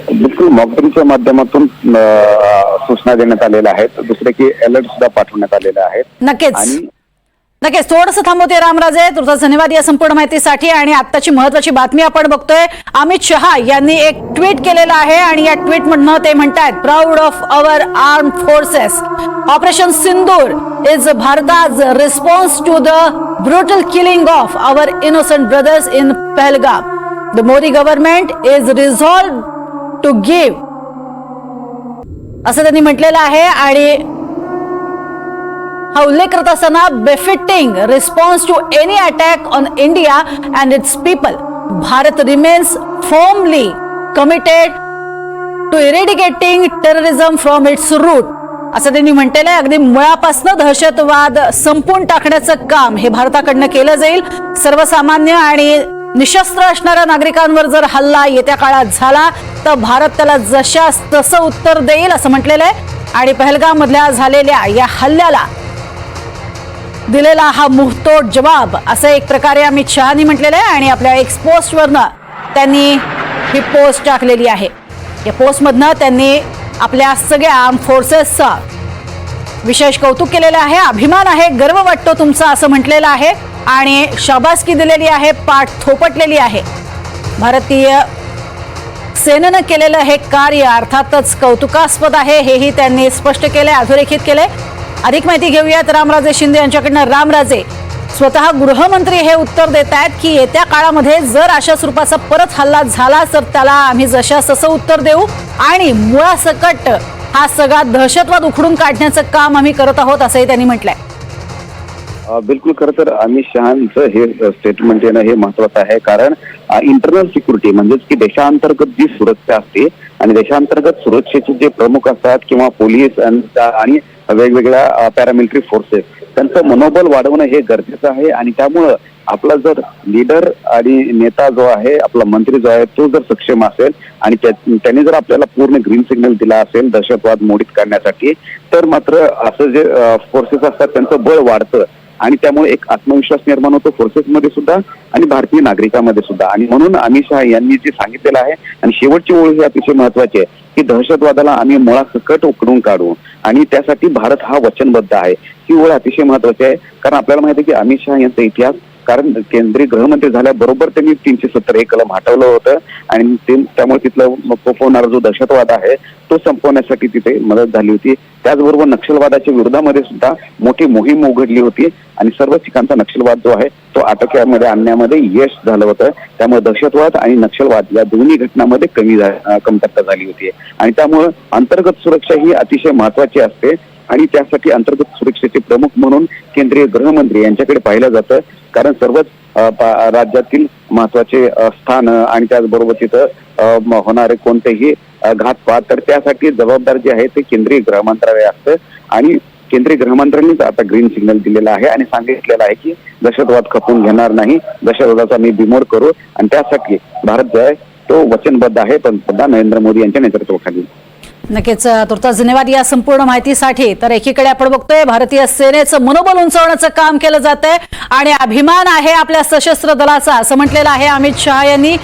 बिलकुल मॉकड्रिलच्या माध्यमातून सूचना देण्यात आलेल्या आहेत. दुसरे की अलर्ट सुद्धा पाठवण्यात आलेले आहेत. नक्कीच नक्कीच थोडंसं थांबवते रामराजे. तुझा धन्यवाद या संपूर्ण माहितीसाठी. आणि आत्ताची महत्त्वाची बातमी आपण बघतोय. अमित शहा यांनी एक ट्विट केलेलं आहे आणि या ट्विट मधनं ते म्हणतात, proud of our arm forces. Operation Sindoor is भारताज response to the brutal killing of our innocent brothers in Pahalgam. The Modi government is resolve to give, असं त्यांनी म्हटलेलं आहे. आणि हा उल्लेख करत असताना befitting response to any attack on India and its people, Bharat remains firmly committed to eradicating terrorism from its root, असं त्यांनी म्हटलेलं आहे. अगदी मुळापासून दहशतवाद संपून टाकण्याचं काम हे भारताकडनं केलं जाईल. सर्वसामान्य आणि निशस्त्र असणाऱ्या नागरिकांवर जर हल्ला येत्या काळात झाला तर भारत त्याला जशास तसं उत्तर देईल, असं म्हटलेलं आहे. आणि पहलगाम मधल्या झालेल्या या हल्ल्याला दिलेला हा मुहतोड जवाब, असं एक प्रकारे अमित शहानी म्हटलेलं आहे. आणि आपल्या एक्स पोस्टवरनं त्यांनी ही पोस्ट टाकलेली आहे. या पोस्टमधनं त्यांनी आपल्या सगळ्या आर्म फोर्सेसचा विशेष कौतुक केलेलं आहे. अभिमान आहे, गर्व वाटतो तुमचा, असं म्हटलेलं आहे. आणि शाबासकी दिलेली आहे, पाठ थोपटलेली आहे. भारतीय सेनेनं केलेलं हे कार्य अर्थातच कौतुकास्पद आहे, हेही त्यांनी स्पष्ट केले, अधोरेखित केले. अधिक माहिती घेऊयात रामराजे शिंदे यांच्याकडनं. रामराजे, स्वतः गृहमंत्री हे उत्तर देत आहेत की येत्या काळामध्ये जर अशा स्वरूपाचा परत हल्ला झाला तर त्याला आम्ही जशास तसं उत्तर देऊ आणि मुळासकट हा सगळा दहशतवाद उखडून काढण्याचं काम आम्ही करत आहोत, असंही त्यांनी म्हटलंय. बिलकुल, खरं तर अमित शहांचं हे स्टेटमेंट येणं हे महत्वाचं आहे. कारण इंटरनल सिक्युरिटी म्हणजेच की देशांतर्गत जी सुरक्षा असते आणि देशांतर्गत सुरक्षेचे जे प्रमुख असतात किंवा पोलीस आणि वेगवेगळ्या पॅरामिलिटरी फोर्सेस, त्यांचं मनोबल वाढवणं हे गरजेचं आहे. आणि त्यामुळं आपला जर लीडर आणि नेता जो आहे, आपला मंत्री जो आहे, तो जर सक्षम असेल आणि त्याने जर आपल्याला पूर्ण ग्रीन सिग्नल दिला असेल दहशतवाद मोडीत काढण्यासाठी, तर मात्र असं जे फोर्सेस असतात त्यांचं बळ वाढतं आणि त्यामुळे एक आत्मविश्वास निर्माण होतो फोर्सेसमध्ये सुद्धा आणि भारतीय नागरिकांमध्ये सुद्धा. आणि म्हणून अमित शहा यांनी जे सांगितलेलं आहे आणि शेवटची ओळ ही अतिशय महत्वाची आहे की दहशतवादाला आम्ही मुळासकट उखडून काढू आणि त्यासाठी भारत हा वचनबद्ध आहे. ही ओळ अतिशय महत्वाची आहे. कारण आपल्याला माहिती आहे की अमित शहा यांचा इतिहास, कारण केंद्रीय गृहमंत्री झाल्याबरोबर त्यांनी 370 हे कलम हटवलं होतं आणि त्यामुळे तिथलं फोफवणारा जो दहशतवाद आहे तो संपवण्यासाठी तिथे मदत झाली होती. त्याचबरोबर नक्षलवादाच्या विरोधामध्ये सुद्धा मोठी मोहीम उघडली होती आणि सर्व ठिकाणचा नक्षलवाद जो आहे तो आटोक्यामध्ये आणण्यामध्ये यश झालं होतं. त्यामुळे दहशतवाद आणि नक्षलवाद या दोन्ही घटनांमध्ये कमतरता झाली होती. आणि त्यामुळे अंतर्गत सुरक्षा ही अतिशय महत्वाची असते आणि त्यासाठी अंतर्गत सुरक्षेचे प्रमुख म्हणून केंद्रीय गृहमंत्री यांच्याकडे पाहिलं जातं. कारण सर्वच राज्यातील महत्वाचे स्थान आणि त्याचबरोबर तिथं होणारे कोणतेही घातपात, तर त्यासाठी जबाबदार जे आहे ते केंद्रीय गृहमंत्रालय असतं. आणि केंद्रीय गृहमंत्र्यांनीच आता ग्रीन सिग्नल दिलेला आहे आणि सांगितलेलं आहे की दहशतवाद खपून घेणार नाही, दहशतवादाचा मी बिमोड करू. आणि त्यासाठी भारत जो आहे तो वचनबद्ध आहे पंतप्रधान नरेंद्र मोदी यांच्या नेतृत्वाखाली. नक्कीच तुर्तास धन्यवाद या संपूर्ण माहितीसाठी. तर एकीकडे आपण बघतोय भारतीय सेनेचं मनोबल उंचावण्याचं काम केलं जातंय आणि अभिमान आहे आपल्या सशस्त्र दलाचा, असं म्हटलेलं आहे अमित शहा यांनी.